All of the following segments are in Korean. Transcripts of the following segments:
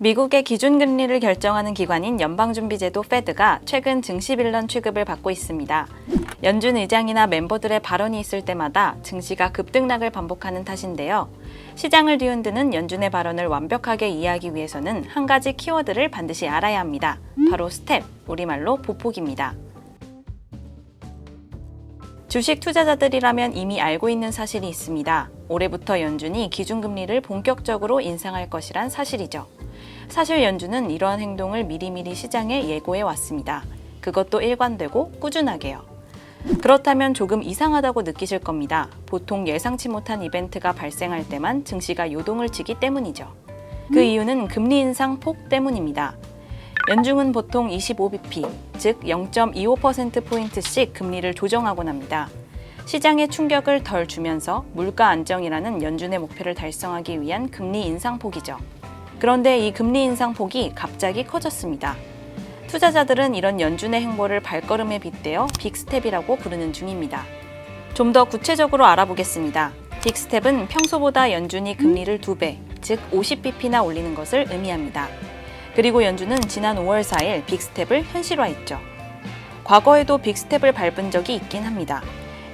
미국의 기준금리를 결정하는 기관인 연방준비제도 페드가 최근 증시 빌런 취급을 받고 있습니다. 연준 의장이나 멤버들의 발언이 있을 때마다 증시가 급등락을 반복하는 탓인데요. 시장을 뒤흔드는 연준의 발언을 완벽하게 이해하기 위해서는 한 가지 키워드를 반드시 알아야 합니다. 바로 스텝, 우리말로 보폭입니다. 주식 투자자들이라면 이미 알고 있는 사실이 있습니다. 올해부터 연준이 기준금리를 본격적으로 인상할 것이란 사실이죠. 사실 연준은 이러한 행동을 미리미리 시장에 예고해 왔습니다. 그것도 일관되고 꾸준하게요. 그렇다면 조금 이상하다고 느끼실 겁니다. 보통 예상치 못한 이벤트가 발생할 때만 증시가 요동을 치기 때문이죠. 그 이유는 금리 인상 폭 때문입니다. 연준은 보통 25bp, 즉 0.25%포인트씩 금리를 조정하곤 합니다. 시장에 충격을 덜 주면서 물가 안정이라는 연준의 목표를 달성하기 위한 금리 인상폭이죠. 그런데 이 금리 인상폭이 갑자기 커졌습니다. 투자자들은 이런 연준의 행보를 발걸음에 빗대어 빅스텝이라고 부르는 중입니다. 좀 더 구체적으로 알아보겠습니다. 빅스텝은 평소보다 연준이 금리를 2배, 즉 50bp나 올리는 것을 의미합니다. 그리고 연준은 지난 5월 4일 빅스텝을 현실화했죠. 과거에도 빅스텝을 밟은 적이 있긴 합니다.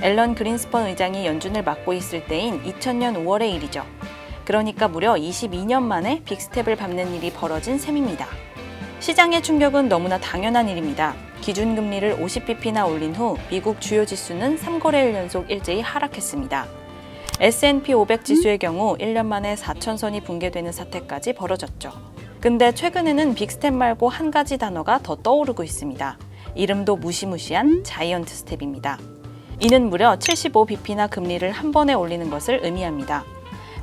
앨런 그린스펀 의장이 연준을 맡고 있을 때인 2000년 5월의 일이죠. 그러니까 무려 22년 만에 빅스텝을 밟는 일이 벌어진 셈입니다. 시장의 충격은 너무나 당연한 일입니다. 기준금리를 50bp나 올린 후 미국 주요 지수는 3거래일 연속 일제히 하락했습니다. S&P 500 지수의 경우 1년 만에 4천선이 붕괴되는 사태까지 벌어졌죠. 근데 최근에는 빅스텝 말고 한 가지 단어가 더 떠오르고 있습니다. 이름도 무시무시한 자이언트 스텝입니다. 이는 무려 75bp나 금리를 한 번에 올리는 것을 의미합니다.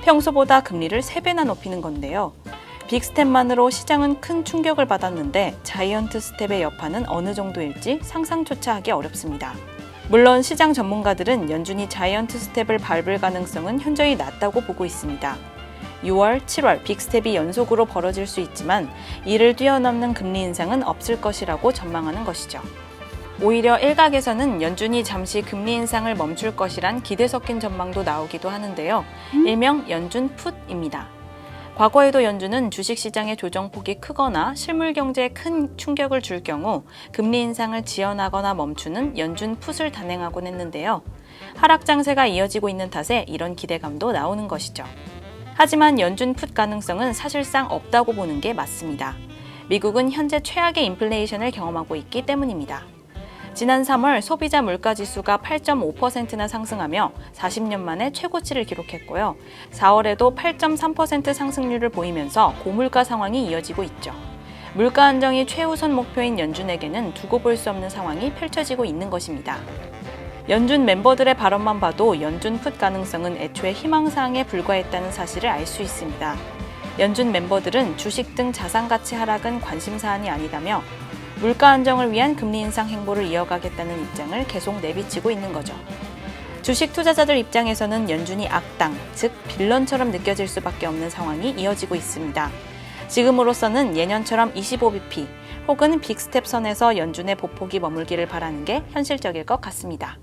평소보다 금리를 3배나 높이는 건데요. 빅스텝만으로 시장은 큰 충격을 받았는데 자이언트 스텝의 여파는 어느 정도일지 상상조차 하기 어렵습니다. 물론 시장 전문가들은 연준이 자이언트 스텝을 밟을 가능성은 현저히 낮다고 보고 있습니다. 6월, 7월 빅스텝이 연속으로 벌어질 수 있지만 이를 뛰어넘는 금리 인상은 없을 것이라고 전망하는 것이죠. 오히려 일각에서는 연준이 잠시 금리 인상을 멈출 것이란 기대 섞인 전망도 나오기도 하는데요. 일명 연준 풋입니다. 과거에도 연준은 주식시장의 조정폭이 크거나 실물 경제에 큰 충격을 줄 경우 금리 인상을 지연하거나 멈추는 연준 풋을 단행하곤 했는데요. 하락 장세가 이어지고 있는 탓에 이런 기대감도 나오는 것이죠. 하지만 연준 풋 가능성은 사실상 없다고 보는 게 맞습니다. 미국은 현재 최악의 인플레이션을 경험하고 있기 때문입니다. 지난 3월 소비자 물가지수가 8.5%나 상승하며 40년 만에 최고치를 기록했고요. 4월에도 8.3% 상승률을 보이면서 고물가 상황이 이어지고 있죠. 물가 안정이 최우선 목표인 연준에게는 두고 볼 수 없는 상황이 펼쳐지고 있는 것입니다. 연준 멤버들의 발언만 봐도 연준 풋 가능성은 애초에 희망사항에 불과했다는 사실을 알 수 있습니다. 연준 멤버들은 주식 등 자산가치 하락은 관심사안이 아니다며 물가 안정을 위한 금리 인상 행보를 이어가겠다는 입장을 계속 내비치고 있는 거죠. 주식 투자자들 입장에서는 연준이 악당, 즉 빌런처럼 느껴질 수밖에 없는 상황이 이어지고 있습니다. 지금으로서는 예년처럼 25bp 혹은 빅스텝 선에서 연준의 보폭이 머물기를 바라는 게 현실적일 것 같습니다.